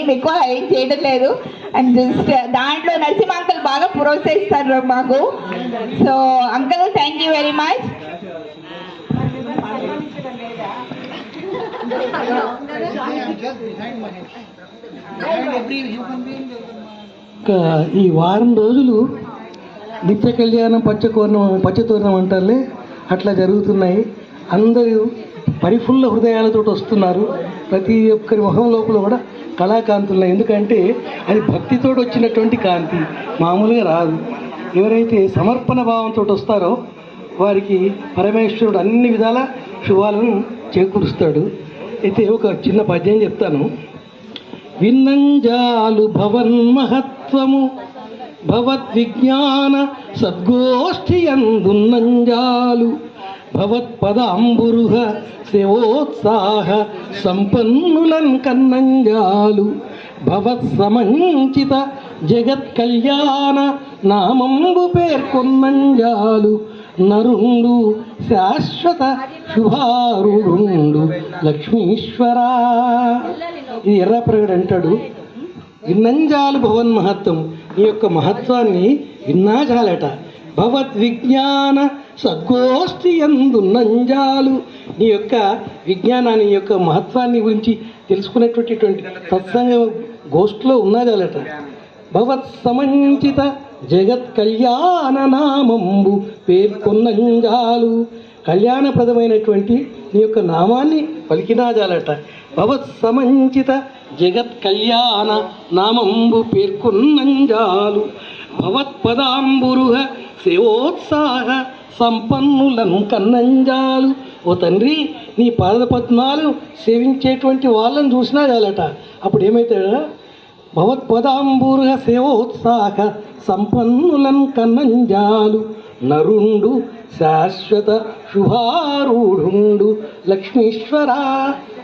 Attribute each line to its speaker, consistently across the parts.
Speaker 1: ఎక్కువ ఏం చేయడం లేదు. అండ్ జస్ట్ దాంట్లో నరసింహ అంకుల్ బాగా ప్రోత్సహిస్తారు మాకు. So uncle thank you very much.
Speaker 2: ఈ వారం రోజులు నిత్య కళ్యాణం పచ్చతోరణం అంటారులే అట్లా జరుగుతున్నాయి. అందరూ పరిఫుల్ల హృదయాలతో వస్తున్నారు. ప్రతి ఒక్కరి మొహం లోపల కూడా కళాకాంతులు. ఎందుకంటే అది భక్తితో వచ్చినటువంటి కాంతి, మామూలుగా రాదు. ఎవరైతే సమర్పణ భావంతో వస్తారో వారికి పరమేశ్వరుడు అన్ని విధాల శుభాలను చేకూరుస్తాడు. అయితే ఒక చిన్న పద్యం చెప్తాను. విన్నంజాలు భవన్మహత్వము భవద్విజ్ఞాన సద్గోష్ఠి అందున్నంజాలు భవత్పదాంబురుహ సేవోత్సాహ సంపన్నులన్ కన్నంజాలు భవత్సమంచిత జగత్ కళ్యాణ నామంబు పేర్కొన్నంజాలు నరుండు శాశ్వత శుభారుడుండు లక్ష్మీశ్వరా. ఇది ఎర్రప్రగడు అంటాడు. విన్నంజాలు భవన్ మహత్వం, నీ యొక్క మహత్వాన్ని విన్నా చాలట. భవద్విజ్ఞాన సద్గోష్ఠి యందున్నంజాలు, నీ యొక్క విజ్ఞానాన్ని యొక్క మహత్వాన్ని గురించి తెలుసుకునేటువంటి సత్సంగ గోష్ఠిలో ఉన్నదాలట. భవత్ సమంచిత జగత్ కళ్యాణ నామంబు పేర్కొన్నంజాలు, కళ్యాణప్రదమైనటువంటి నీ యొక్క నామాన్ని పలికినాజాలట. భవత్ సమంచిత జగత్ కళ్యాణ నామంబు పేర్కొన్నంజాలు భవత్పదాంబురుహ సేవోత్సాహ సంపన్నులను కన్నంజాలు. ఓ తండ్రి, నీ పాదపద్మాలను సేవించేటువంటి వాళ్ళని చూసినా చాలట. అప్పుడు ఏమవుతాడా? భవత్పదాంబురుహ సేవోత్సాహ సంపన్నులను కన్నంజాలు నరుండు శాశ్వత శుభారూఢుండు లక్ష్మీశ్వర.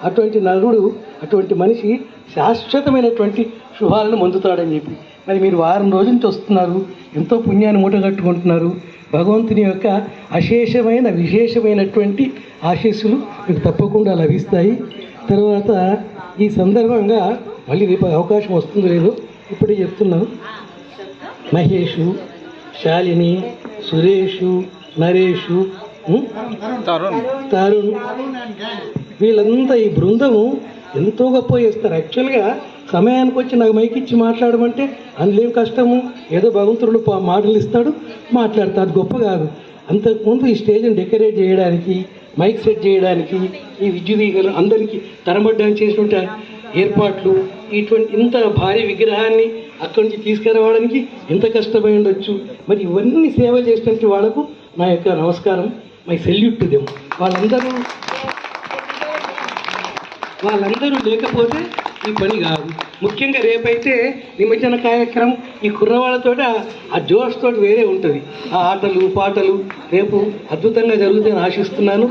Speaker 2: అటువంటి నరుడు, అటువంటి మనిషి శాశ్వతమైనటువంటి శుభాలను పొందుతాడని చెప్పి మరి మీరు వారం రోజుల నుంచి వస్తున్నారు, ఎంతో పుణ్యాన్ని మూటగట్టుకుంటున్నారు. భగవంతుని యొక్క అశేషమైన విశేషమైనటువంటి ఆశీస్సులు మీకు తప్పకుండా లభిస్తాయి. తర్వాత ఈ సందర్భంగా మళ్ళీ రేపు అవకాశం వస్తుందో లేదో ఇప్పుడే చెప్తున్నాం. మహేషు, శాలిని, సురేషు, నరేషు, తరుణ్, వీళ్ళంతా ఈ బృందము ఎంతో గొప్ప చేస్తారు. యాక్చువల్గా సమయానికి వచ్చి నాకు మైక్ ఇచ్చి మాట్లాడమంటే అందులో ఏం కష్టము, ఏదో భగవంతుడు మాటలు ఇస్తాడు, మాట్లాడతాడు. అది గొప్ప కాదు. అంతకుముందు ఈ స్టేజ్ని డెకరేట్ చేయడానికి, మైక్ సెట్ చేయడానికి, ఈ విద్యుదీకరణ అందరికీ తరమడ్డానికి చేసినటువంటి ఏర్పాట్లు, ఇటువంటి ఇంత భారీ విగ్రహాన్ని అక్కడి నుంచి తీసుకురావడానికి ఎంత కష్టమై ఉండొచ్చు. మరి ఇవన్నీ సేవ చేసినటువంటి వాళ్ళకు నా యొక్క నమస్కారం, మై సెల్యూట్ టు దెమ్. వాళ్ళందరూ లేకపోతే ఈ పని కాదు. ముఖ్యంగా రేపైతే నిమజ్జన కార్యక్రమం ఈ కుర్రవాళ్ళతో ఆ జోష్ తోటి వేరే ఉంటుంది. ఆ ఆటలు పాటలు రేపు అద్భుతంగా జరుగుతుందని ఆశిస్తున్నాను.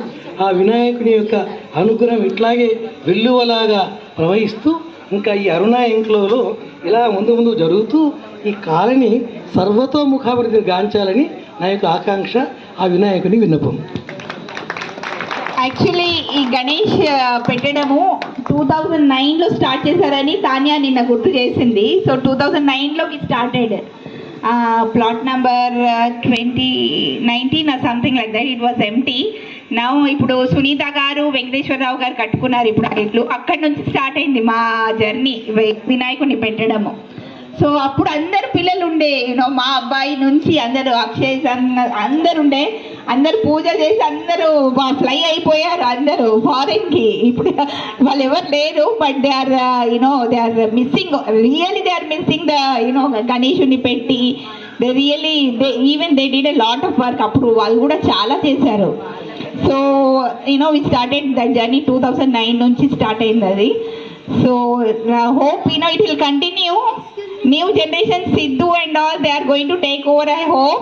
Speaker 2: ఆ వినాయకుని యొక్క అనుగ్రహం ఇట్లాగే వెల్లువలాగా ప్రవహిస్తూ ఇంకా ఈ అరుణా ఇంక్లోలో ఇలా ముందు జరుగుతూ ఈ కాలనీ సర్వతోముఖాభివృద్ధిని గాంచాలని నా యొక్క ఆకాంక్ష, ఆ వినాయకుని విన్నపం.
Speaker 1: యాక్చువల్లీ ఈ గణేష్ పెట్టడము 2009లో స్టార్ట్ చేశారని తాన్యా నిన్న గుర్తు చేసింది. సో 2009లోకి started. Plot number 2019 or something like that. It was empty. Now ఇప్పుడు సునీత గారు, వెంకటేశ్వరరావు గారు కట్టుకున్నారు ఇప్పుడు ఆ ఇల్లు. అక్కడి నుంచి స్టార్ట్ అయింది మా జర్నీ వినాయకుడిని పెట్టడము. సో అప్పుడు అందరు పిల్లలు ఉండే, మా అబ్బాయి నుంచి అందరూ, అక్షయ్ అందరు ఉండే, అందరు పూజ చేసి అందరూ ఫ్లై అయిపోయారు అందరూ ఫారెన్కి. ఇప్పుడు వాళ్ళు ఎవరు లేరు. But they are they are missing, really they are missing the గణేషుని పెట్టి they really even they did a lot of work. అప్పుడు వాళ్ళు కూడా చాలా చేశారు. So we started that journey 2009 నుంచి స్టార్ట్ అయింది అది. So hope it will continue. New generation Sidhu and all, they are going to take over, I hope.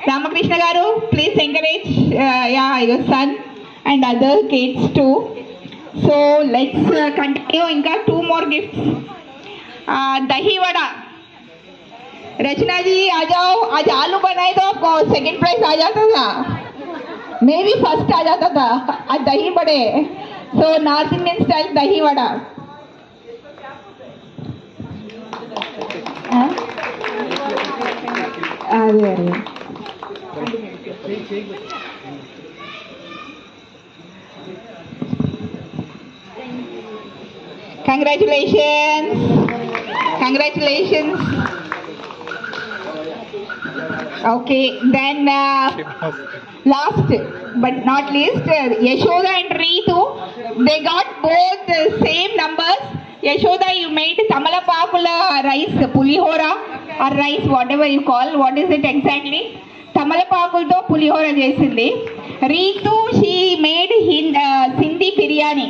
Speaker 1: Ramakrishna garu, please encourage your son and other kids too. So let's continue. Inka 2 more gifts. Dahi vada. रचना जी आ जाओ. आज आलू बनाए तो आपको second prize आ जाता था, मे भी first आ जाता था. आज दही बड़े. So North Indian style dahi vada. అదే అదే congratulations congratulations. Okay, then last but not least, Yashoda and Ritu, they got both the same numbers. Yashoda, you made tamalapakula rice, pulihora or rice, whatever you call. What is it exactly? Tamalapakulto pulihora chesindi. Ritu, she made Sindhi biryani,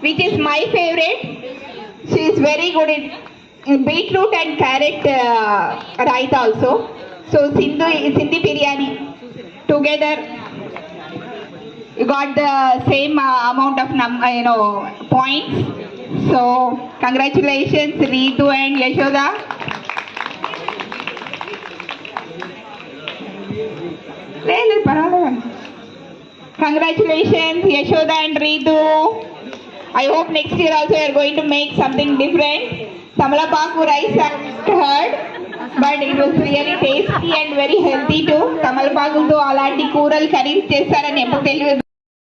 Speaker 1: which is my favorite. She is very good in beetroot and carrot raita also. So Sindhi biryani together, you got the same amount of points. So congratulations, Ritu and Yashoda. Congratulations, Yashoda and Ritu. I hope next year also you are going to make something different. Tamalapaku rice I heard, but it was really tasty and very healthy too. Tamalapakuతో అలాంటి కూరలు curries చేస్తారని ఎప్పుడు తెలియదు.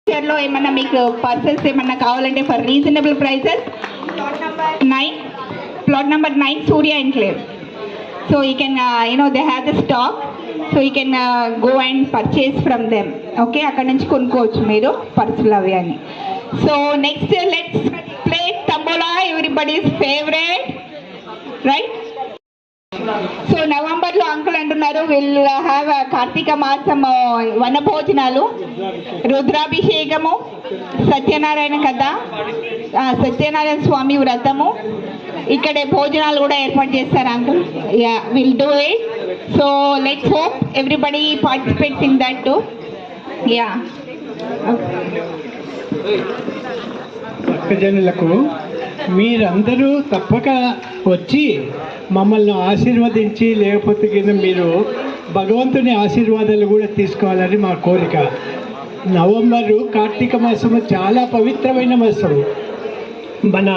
Speaker 1: ఫ్యూచర్లో ఏమన్నా మీకు purses ఏమన్నా కావాలంటే for reasonable prices plot number 9 Surya enclave. So you can they have the stock, so you can go and purchase from them. Okay, అక్కడ నుంచి కొనుక్కోవచ్చు మీరు పర్సులు అవి అని. So next let's play Tambola, everybody's favorite, right? So నవంబర్లో uncle అంటున్నారు will have Karthika మాసం వన భోజనాలు, రుద్రాభిషేకము, సత్యనారాయణ కథ, సత్యనారాయణ స్వామి వ్రతము, ఇక్కడే భోజనాలు కూడా ఏర్పాటు చేస్తారు uncle. Yeah will do it. So let's hope everybody participates in that too. Yeah
Speaker 3: భక్తజనులకు మీరందరూ తప్పక వచ్చి మమ్మల్ని ఆశీర్వదించి, లేకపోతే కింద మీరు భగవంతుని ఆశీర్వాదాలు కూడా తీసుకోవాలని మా కోరిక. నవంబరు కార్తీక మాసము చాలా పవిత్రమైన మాసము మన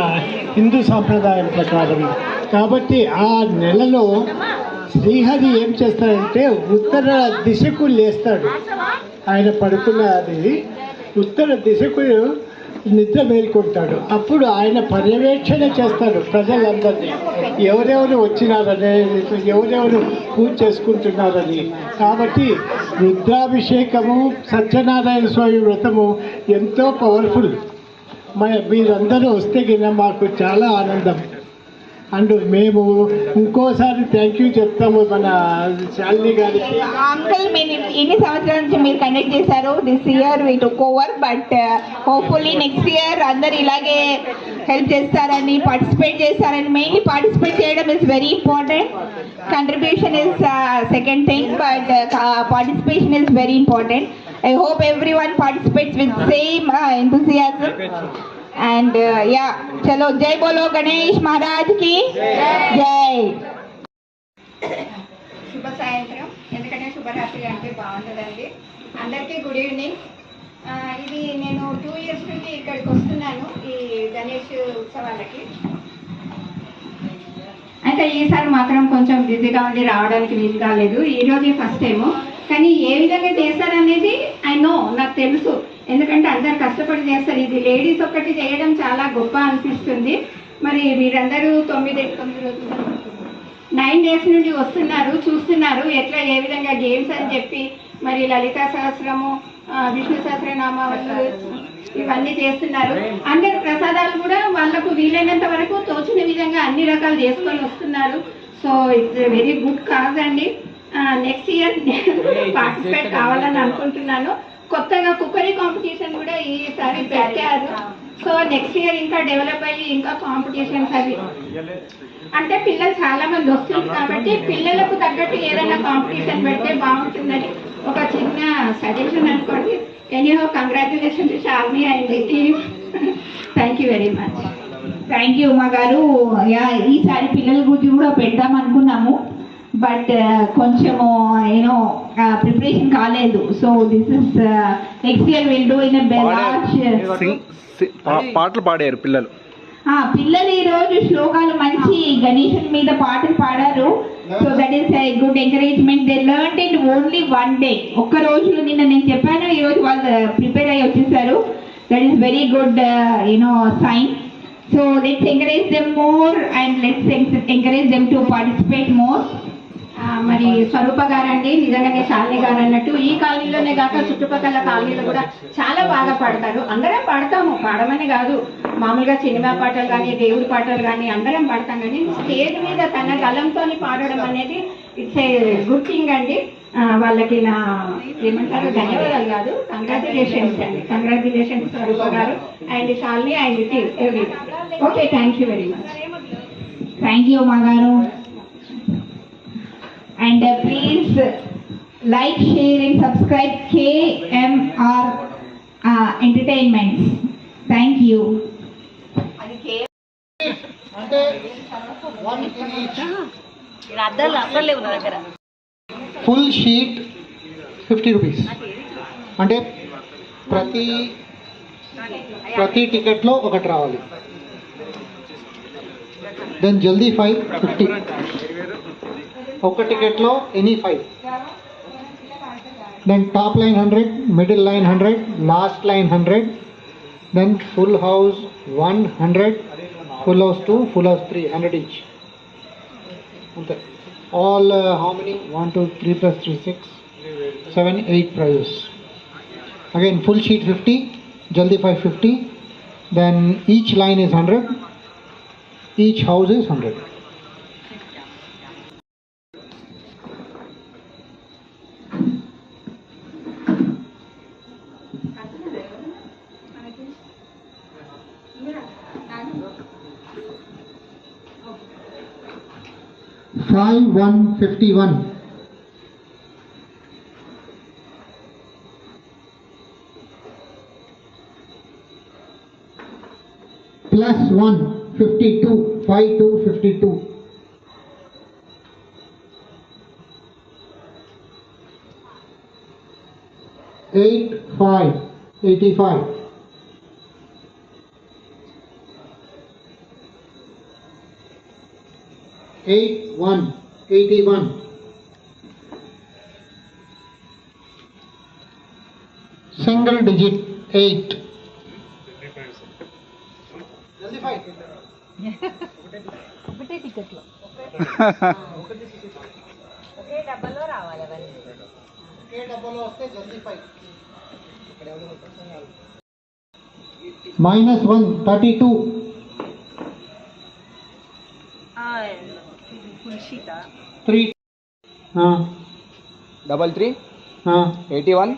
Speaker 3: హిందూ సాంప్రదాయం ప్రకారం. కాబట్టి ఆ నెలలో శ్రీహరి ఏం చేస్తాడంటే ఉత్తర దిశకు లేస్తాడు. ఆయన పడుకున్నది ఉత్తర దిశకు నిద్ర మేల్కొంటాడు. అప్పుడు ఆయన పర్యవేక్షణ చేస్తాడు ప్రజలందరినీ, ఎవరెవరు వచ్చినారని, ఎవరెవరు పూజ చేసుకుంటున్నారని. కాబట్టి రుద్రాభిషేకము, సత్యనారాయణ స్వామి వ్రతము ఎంతో పవర్ఫుల్. మీరందరూ వస్తే కింద మాకు చాలా ఆనందం. అండ్ మేము ఇంకోసారి థ్యాంక్ యూ చెప్తాము మన శాలిని గారికి.
Speaker 1: అంకుల్ మీరు ఎన్ని సంవత్సరాల నుంచి మీరు కండక్ట్ చేశారు? This year we took over, but hopefully next year అందరు ఇలాగే హెల్ప్ చేస్తారని, పార్టిసిపేట్ చేస్తారని. మెయిన్లీ పార్టిసిపేట్ చేయడం is very important. Contribution is second thing, but participation is very important. I hope everyone participates with same enthusiasm. And yeah, chalo jai bolo Ganesh Maharaj ki jai. శుభ సాయంత్రం. ఎందుకంటే శుభరాత్రి అంటే బాగుంటుందండి. అందరికీ good evening. ఇది నేను 2 years నుండి ఇక్కడికి వస్తున్నాను ఈ గణేష్ ఉత్సవాలకి. అయితే ఈసారి మాత్రం కొంచెం బిజీగా ఉండి రావడానికి వీలు కాలేదు. ఈరోజు ఫస్ట్ టైము. కానీ ఏ విధంగా చేస్తారనేది నాకు తెలుసు, ఎందుకంటే అందరు కష్టపడి చేస్తారు. ఇది లేడీస్ ఒక్కటి చేయడం చాలా గొప్ప అనిపిస్తుంది. మరి మీరందరూ 9 days నుండి వస్తున్నారు, చూస్తున్నారు ఎట్లా ఏ విధంగా గేమ్స్ అని చెప్పి, మరి లలితా సహస్రము, విష్ణు సహస్రనామాలు ఇవన్నీ చేస్తున్నారు. అందరు ప్రసాదాలు కూడా వాళ్ళకు వీలైనంత వరకు తోచిన విధంగా అన్ని రకాలు చేసుకొని వస్తున్నారు. So it's very good cause అండి. నెక్స్ట్ ఇయర్ పార్టిసిపేట్ కావాలని అనుకుంటున్నాను. కొత్తగా కుక్కరీ కాంపిటీషన్ కూడా ఈసారి పెట్టారు. సో నెక్స్ట్ ఇయర్ ఇంకా డెవలప్ అయ్యి ఇంకా కాంపిటీషన్స్ అవి అంటే పిల్లలు చాలా మంది వస్తుంది కాబట్టి పిల్లలకు తగ్గట్టు ఏదైనా కాంపిటీషన్ పెడితే బాగుంటుందని ఒక చిన్న సజెషన్ అనుకోండి. Anyhow congratulation to Shalini and team. Thank you very much. Thank you Uma గారు. ఈసారి పిల్లల గురించి కూడా పెడదాం అనుకున్నాము, బట్ కొంచెము ప్రిపరేషన్ కాలేదు. So this is next year will do in పాటలు
Speaker 4: పాడారు పిల్లలు.
Speaker 1: పిల్లలు ఈ రోజు శ్లోకాలు మంచి గణేశుని మీద పాటలు పాడారు. So that is a good encouragement. They learn it only one day. ఒక్క రోజులో నిన్న నేను చెప్పాను, ఈ రోజు వాళ్ళు ప్రిపేర్ అయ్యి వచ్చేసారు. That is very good sign. So let's encourage them more and let's encourage them to participate more.
Speaker 4: మరి స్వరూప గారండి నిజంగానే శాలిని గారు అన్నట్టు ఈ కాలనీలోనే కాక చుట్టుపక్కల కాలనీలో కూడా చాలా బాగా పాడతారు. అందరం పాడతాము, పాడమని కాదు, మామూలుగా సినిమా పాటలు కానీ దేవుడి పాటలు కానీ అందరం పాడతాం. కానీ స్టేజ్ మీద తన గలంతో పాడడం అనేది ఇట్స్ ఏ గుడ్ థింగ్ అండి. వాళ్ళకి నా ఏమంటారు ధన్యవాదాలు కాదు, కంగ్రాచులేషన్స్ అండి. కంగ్రాచులేషన్స్ స్వరూప గారు and Shalini and every. Okay, thank you very much.
Speaker 1: Thank you మా గారు. And please like, share and subscribe KMR Entertainment. Thank you.
Speaker 5: Full sheet 50 rupees. అంటే ప్రతి టికెట్లో ఒకటి రావాలి. దెన్ జల్దీ 5 50. ఒక టికెట్లో any 5. Then top line 100, middle line 100, last line 100. Then full house 100, full house 2, full house 3, 100 each. అంతే. All how many 1 2 3 plus 3 6 7 8 prizes. Again full sheet 50, jaldi 550. Then each line is 100, each house is 100. Five 151. Plus 1 52. 5 2 52. 8 5 85. 8 1 81. 1 digit 8.
Speaker 4: ఒకటే టికెట్లో ఒకే డబ్బాలో రావాలి అవన్నీ.
Speaker 5: ఒకే డబ్బాలో వస్తే జల్దీ 5. -1 32.
Speaker 4: Full షీటా
Speaker 5: 3
Speaker 6: 33 81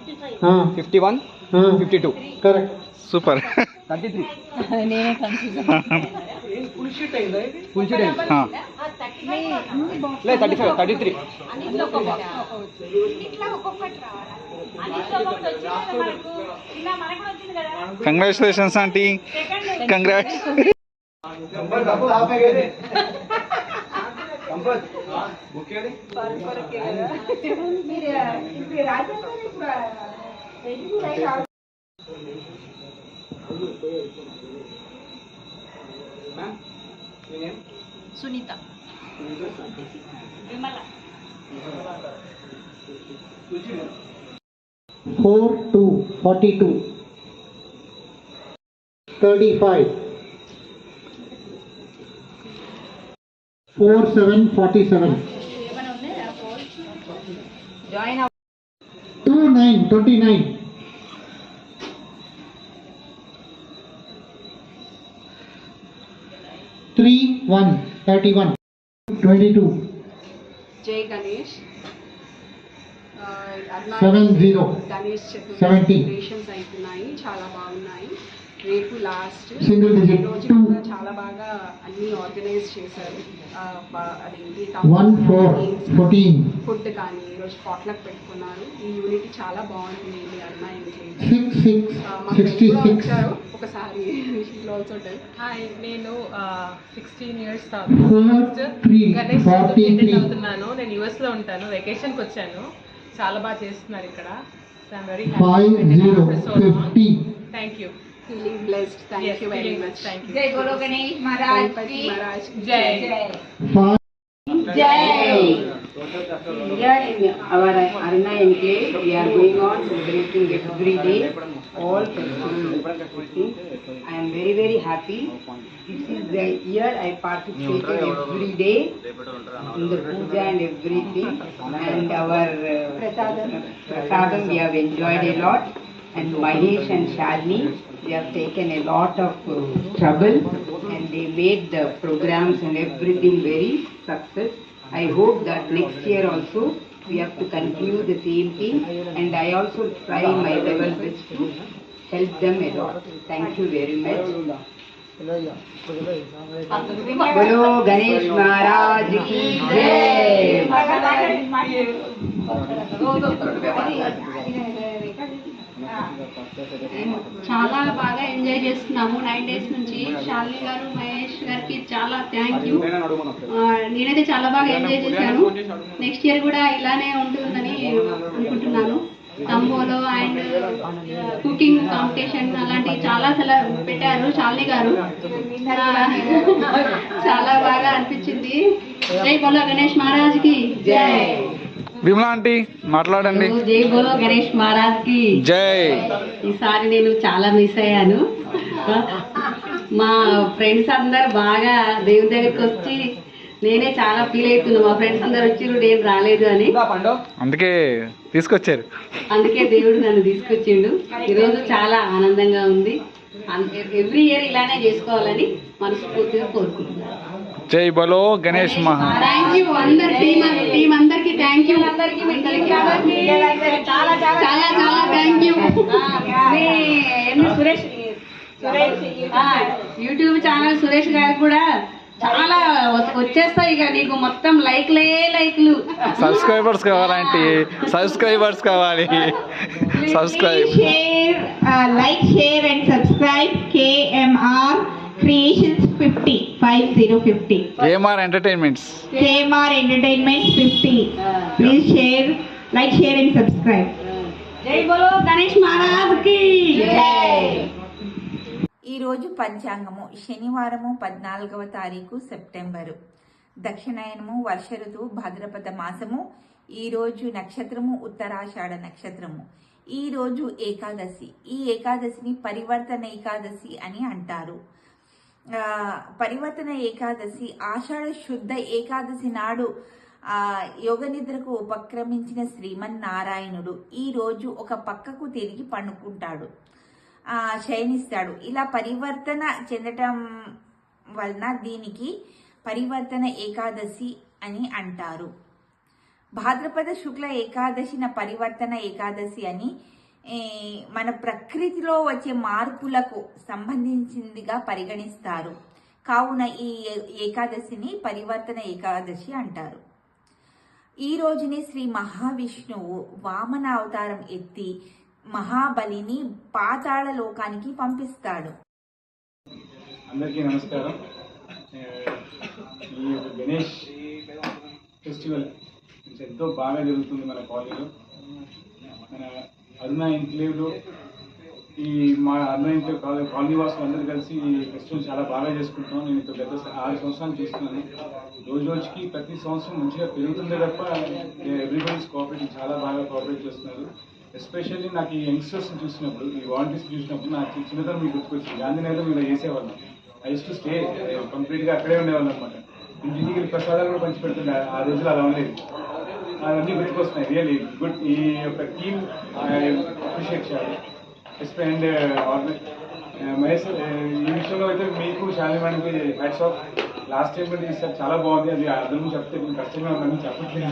Speaker 6: 51 52.
Speaker 5: Correct.
Speaker 6: Super. 33
Speaker 4: నేనే confuse.
Speaker 2: Full sheet అయిందా ఇది?
Speaker 6: ఫుల్ షీట్ లేదు 35 33.
Speaker 7: Congratulations aunty. Congrats.
Speaker 4: Sunitha. Vimala.
Speaker 5: 4 2 42. 35. 4 7 47. 2 9 29. 3 1 31. 22.
Speaker 8: జై గణేష్.
Speaker 5: 70.
Speaker 8: గణేష్ చతుర్థి
Speaker 5: 70.
Speaker 8: సెలబ్రేషన్స్ అవుతున్నాయి, చాలా బాగున్నాయి. రేపు లాస్ట్
Speaker 5: Single digit.
Speaker 8: రోజు
Speaker 5: Two.
Speaker 8: కూడా చాలా బాగా అన్ని ఆర్గనైజ్ చేశారు. అదేంటి
Speaker 5: 1 4 14.
Speaker 8: ఫుడ్ కానీ ఈరోజు పాట్లకు పెట్టుకున్నారు. ఈ యూనిట్ చాలా బాగుంటుంది. ఇది అమ్మాయి
Speaker 5: 6 6 66.
Speaker 8: వచ్చారు ఒకసారి. Also tell.
Speaker 9: హాయ్, నేను 16 ఇయర్స్
Speaker 5: 4 3
Speaker 9: గణేష్ చతుర్థి అటెండ్
Speaker 5: 43.
Speaker 9: అవుతున్నాను. నేను యుఎస్లో ఉంటాను, వెకేషన్కి వచ్చాను. చాలా బాగా చేస్తున్నారు ఇక్కడ. So I'm very
Speaker 5: 5 0 50.
Speaker 9: Thank you.
Speaker 8: Feeling blessed. Thank
Speaker 9: Yes,
Speaker 8: you very
Speaker 9: feeling
Speaker 8: much.
Speaker 9: blessed. Thank you.
Speaker 1: జై బోలో గణేష్ మహారాజ్
Speaker 8: Ganpati
Speaker 1: కి
Speaker 8: Maharaj ki
Speaker 9: Jai.
Speaker 1: జై.
Speaker 4: Here in our Aruna enclave, we are going on celebrating every day all festivals. I am very, very happy. This is the year I participated every day in the puja and everything. And our prasadam we have enjoyed a lot. And Mahesh and Shalini, they have taken a lot of trouble and they made the programs and everything very success. I hope that next year also we have to continue the same thing, and I also try my level best to help them a lot. Thank you very much. Bolo Ganesh Maharaj ki jai.
Speaker 10: చాలా బాగా enjoy చేస్తున్నాము 9 days నుంచి. శాలిని గారు మహేష్ గారికి చాలా thank you. నేనైతే చాలా బాగా ఎంజాయ్ చేశాను. నెక్స్ట్ ఇయర్ కూడా ఇలానే ఉంటుందని అనుకుంటున్నాను. తంబోలో అండ్ కుకింగ్ కాంపిటీషన్ అలాంటివి చాలా పెట్టారు శాలిని గారు. చాలా బాగా అనిపించింది. జై బోలో గణేష్ మహారాజ్ కి జై.
Speaker 7: విమలా ఆంటీ మాట్లాడండి.
Speaker 10: జై బోలో గణేష్ మహారాజ్ కి
Speaker 7: జై.
Speaker 10: ఈసారి నేను చాలా మిస్ అయ్యాను. మా ఫ్రెండ్స్ అందరు బాగా దేవుని దగ్గరికి వచ్చి నేనే చాలా ఫీల్ అవుతున్నాను. మా ఫ్రెండ్స్ అందరు వచ్చి నేను రాలేదు అని,
Speaker 7: అందుకే తీసుకొచ్చారు.
Speaker 10: అందుకే దేవుడు నన్ను తీసుకొచ్చిండు. ఈరోజు చాలా ఆనందంగా ఉంది. ఎవ్రీ ఇయర్ ఇలానే చేసుకోవాలని మనస్ఫూర్తిగా కోరుకుంటున్నాను.
Speaker 7: జై బలో గణేష్ మహా.
Speaker 10: థ్యాంక్ యూ అందరు టీం అందరికి థ్యాంక్ యూ. చాలా చాలా thank you. Suresh YouTube channel Suresh గారికి కూడా చాలా వచ్చేస్తాయి. ఇక నీకు మొత్తం లైక్లు.
Speaker 7: సబ్స్క్రైబర్స్ కావాలంటే సబ్స్క్రైబర్స్ కావాలి. Subscribe
Speaker 1: like share and subscribe KMR Creations 50.
Speaker 7: KMR Entertainments
Speaker 1: 50. Please share, like, share and subscribe.
Speaker 10: జై బోలో గణేష్ మహారాజ్ కి జై.
Speaker 11: ఈరోజు పంచాంగము శనివారము 14వ తారీఖు సెప్టెంబరు. దక్షిణాయనము వర్ష ఋతువు భాద్రపద మాసము. ఈరోజు నక్షత్రము ఉత్తరాషాఢ నక్షత్రము. ఈరోజు ఏకాదశి. ఈ ఏకాదశిని పరివర్తన ఏకాదశి అని అంటారు. పరివర్తన ఏకాదశి ఆషాఢ శుద్ధ ఏకాదశి నాడు యోగ నిద్రకు ఉపక్రమించిన శ్రీమన్నారాయణుడు ఈ రోజు ఒక పక్కకు తిరిగి పండుకుంటాడు, శయనిస్తాడు. ఇలా పరివర్తన చెందటం వలన దీనికి పరివర్తన ఏకాదశి అని అంటారు. భాద్రపద శుక్ల ఏకాదశిన పరివర్తన ఏకాదశి అని మన ప్రకృతిలో వచ్చే మార్పులకు సంబంధించిందిగా పరిగణిస్తారు. కావున ఈ ఏకాదశిని పరివర్తన ఏకాదశి అంటారు. ఈ రోజుని శ్రీ మహావిష్ణువు వామన అవతారం ఎత్తి మహాబలిని పాతాళ లోకానికి పంపిస్తాడు.
Speaker 12: అందరికీ నమస్కారం. ఈ గణేష్ ఫెస్టివల్ ఎంతో బాగా జరుగుతుంది మన కాలనీలో. మన అరుణ ఎన్క్లేవ్లో ఈ మా అరుణ ఎన్క్లేవ్ కాలనీ వాసులు అందరూ కలిసి ఈ ఫెస్టివల్ చాలా బాగా చేసుకుంటున్నాం. నేను ఇప్పుడు గత 6 సంవత్సరాలు చేస్తున్నాను. రోజుకి ప్రతి సంవత్సరం మంచిగా పెరుగుతుందే తప్ప ఎవ్రీబడీస్ కోఆపరేటింగ్ చాలా బాగా కోఆపరేట్ చేస్తున్నారు. ఎస్పెషల్లీ నాకు ఈ యంగ్స్టర్స్ని చూసినప్పుడు, ఈ వాలంటీర్స్ చూసినప్పుడు నాకు చిన్నతనం మీకు గుర్తుకొచ్చింది. గాంధీనగర్లో మీరు చేసేవాళ్ళం. ఐ యూస్ టు స్టే కంప్లీట్గా అక్కడే ఉండేవాళ్ళం అనమాట. ఇంటికి ప్రసాదాలు కూడా పంచి పెడుతుండే. ఆ రోజులు అలా ఉండేది. అవన్నీ గుర్తుకొస్తున్నాయి. Really good. ఈ యొక్క టీమ్ అప్రిషియేట్ చేయాలి. అండ్ మహేష్ ఈ విషయంలో అయితే మీకు శాలిని మేడంకి హ్యాట్స్ ఆఫ్. లాస్ట్ టైం కూడా ఈసారి చాలా బాగుంది. అది అర్థం చెప్తే కొంచెం కష్టంగా ఉందని చెప్పట్లేదు.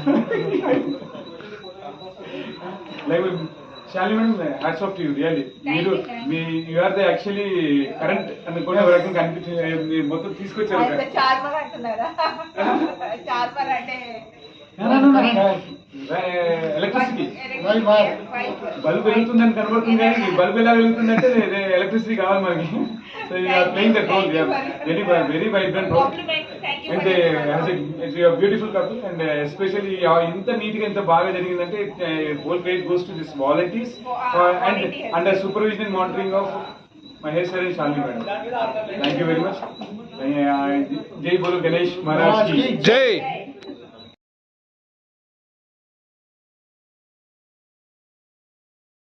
Speaker 12: Like Shalini madam hats off to you. Really మీరు you are the actually current అని కూడా రకంగా అనిపించింది. మొత్తం తీసుకొచ్చారు. ఎలక్ట్రిసిటీ బల్బ్ వెలుగుతుందని కనబడుతుంది, కానీ బల్బ్ ఎలా వెలుగుతుందంటే ఎలక్ట్రిసిటీ కావాలి మనకి. So you're playing that role. Very very vibrant role and beautiful couple. And especially ఇంత నీట్ గా ఇంత బాగా జరిగిందంటే whole credit goes to this volunteers and under supervision and monitoring of Mahesh sir and Shalini madam. Thank you very much. Jai Bolo Ganesh Maharaj ki
Speaker 7: జై